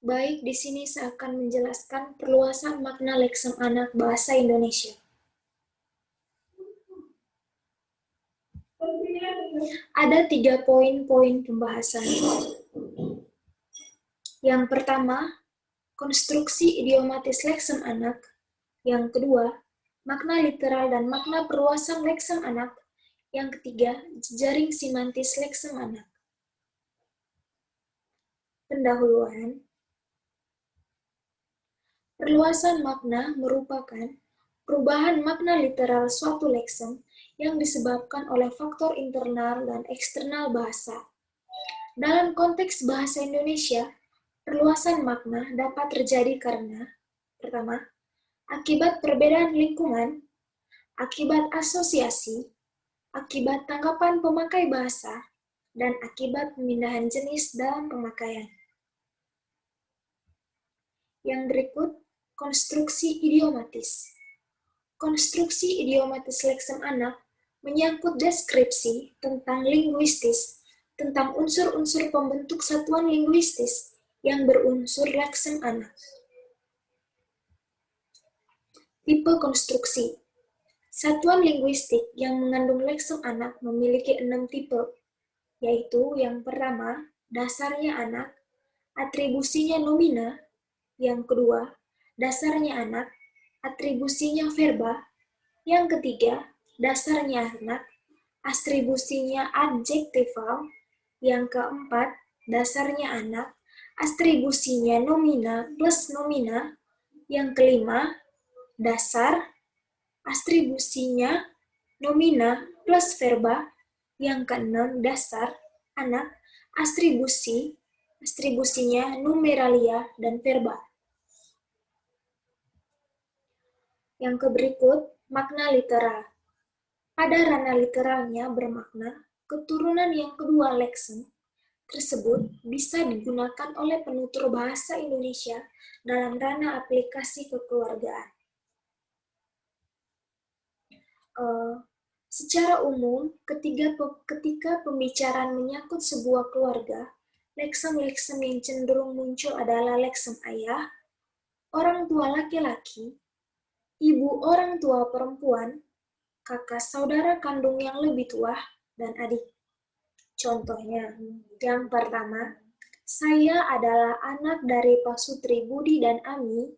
Baik, di sini saya akan menjelaskan perluasan makna leksem anak bahasa Indonesia. Ada 3 poin-poin pembahasan. Yang pertama, konstruksi idiomatis leksem anak. Yang kedua, makna literal dan makna perluasan leksem anak. Yang ketiga, jejaring simantis leksem anak. Pendahuluan. Perluasan makna merupakan perubahan makna literal suatu leksem yang disebabkan oleh faktor internal dan eksternal bahasa. Dalam konteks bahasa Indonesia, perluasan makna dapat terjadi karena, pertama, akibat perbedaan lingkungan, akibat asosiasi, akibat tanggapan pemakai bahasa, dan akibat pemindahan jenis dalam pemakaian. Yang berikut, konstruksi idiomatis. Konstruksi idiomatis leksem anak menyangkut deskripsi tentang linguistis, tentang unsur-unsur pembentuk satuan linguistis yang berunsur leksem anak. Tipe konstruksi. Satuan linguistik yang mengandung leksem anak memiliki 6 tipe, yaitu yang pertama, dasarnya anak, atribusinya nomina. Yang kedua, dasarnya anak, atribusinya verba. Yang ketiga, dasarnya anak, atribusinya adjektival. Yang keempat, dasarnya anak, atribusinya nomina plus nomina. Yang kelima, dasar, atribusinya nomina plus verba. Yang keenam, dasar, anak, atribusinya numeralia dan verba. Yang keberikut, makna literal. Pada ranah literalnya bermakna, keturunan yang kedua leksem tersebut bisa digunakan oleh penutur bahasa Indonesia dalam ranah aplikasi kekeluargaan. Secara umum, ketika pembicaraan menyangkut sebuah keluarga, leksem-leksem yang cenderung muncul adalah leksem ayah, orang tua laki-laki, ibu orang tua perempuan, kakak saudara kandung yang lebih tua, dan adik. Contohnya, yang pertama, saya adalah anak dari Pak Sutri Budi dan Ami.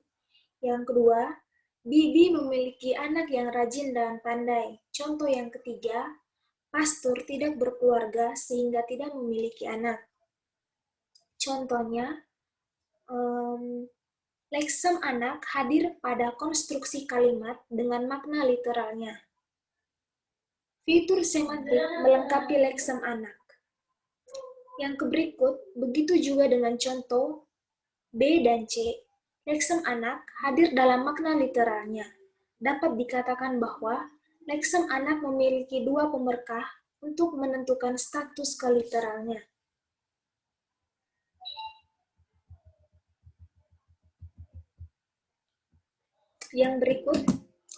Yang kedua, Bibi memiliki anak yang rajin dan pandai. Contoh yang ketiga, pastor tidak berkeluarga sehingga tidak memiliki anak. Contohnya, leksem anak hadir pada konstruksi kalimat dengan makna literalnya. Fitur semantik melengkapi leksem anak. Yang berikut, begitu juga dengan contoh B dan C. Leksem anak hadir dalam makna literalnya. Dapat dikatakan bahwa leksem anak memiliki 2 pemerkah untuk menentukan status keliteralnya. Yang berikut,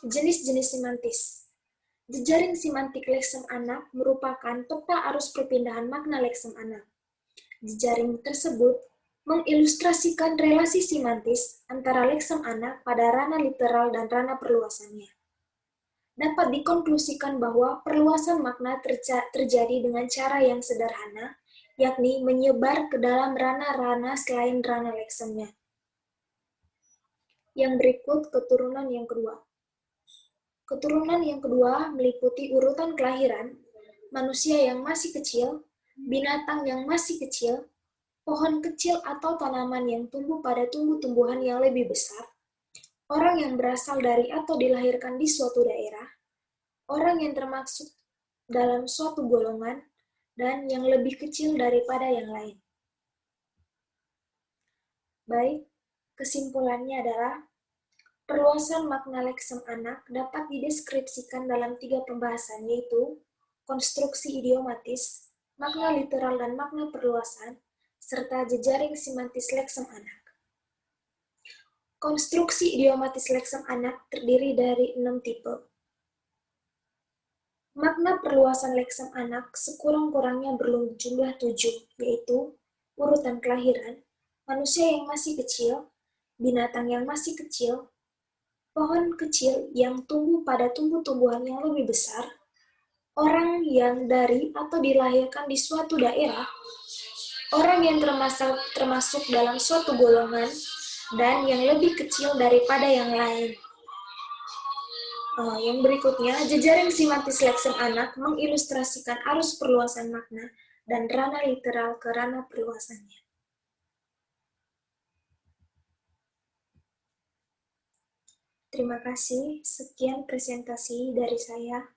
jenis-jenis simantis. Jejaring simantik leksem anak merupakan peta arus perpindahan makna leksem anak. Jejaring tersebut mengilustrasikan relasi simantis antara leksem anak pada ranah literal dan ranah perluasannya. Dapat dikonklusikan bahwa perluasan makna terjadi dengan cara yang sederhana, yakni menyebar ke dalam ranah-ranah selain ranah leksemnya. Yang berikut, keturunan yang kedua. Keturunan yang kedua meliputi urutan kelahiran, manusia yang masih kecil, binatang yang masih kecil, pohon kecil atau tanaman yang tumbuh pada tumbuh-tumbuhan yang lebih besar, orang yang berasal dari atau dilahirkan di suatu daerah, orang yang termasuk dalam suatu golongan, dan yang lebih kecil daripada yang lain. Baik, kesimpulannya adalah perluasan makna leksem anak dapat dideskripsikan dalam 3 pembahasan, yaitu konstruksi idiomatis, makna literal dan makna perluasan, serta jejaring simantis leksem anak. Konstruksi idiomatis leksem anak terdiri dari 6 tipe. Makna perluasan leksem anak sekurang-kurangnya berjumlah 7, yaitu urutan kelahiran, manusia yang masih kecil, binatang yang masih kecil, pohon kecil yang tumbuh pada tumbuh-tumbuhan yang lebih besar, orang yang dari atau dilahirkan di suatu daerah, orang yang termasuk dalam suatu golongan, dan yang lebih kecil daripada yang lain. Yang berikutnya, jejaring simatis leksem anak mengilustrasikan arus perluasan makna dan rana literal ke rana perluasannya. Terima kasih, sekian presentasi dari saya.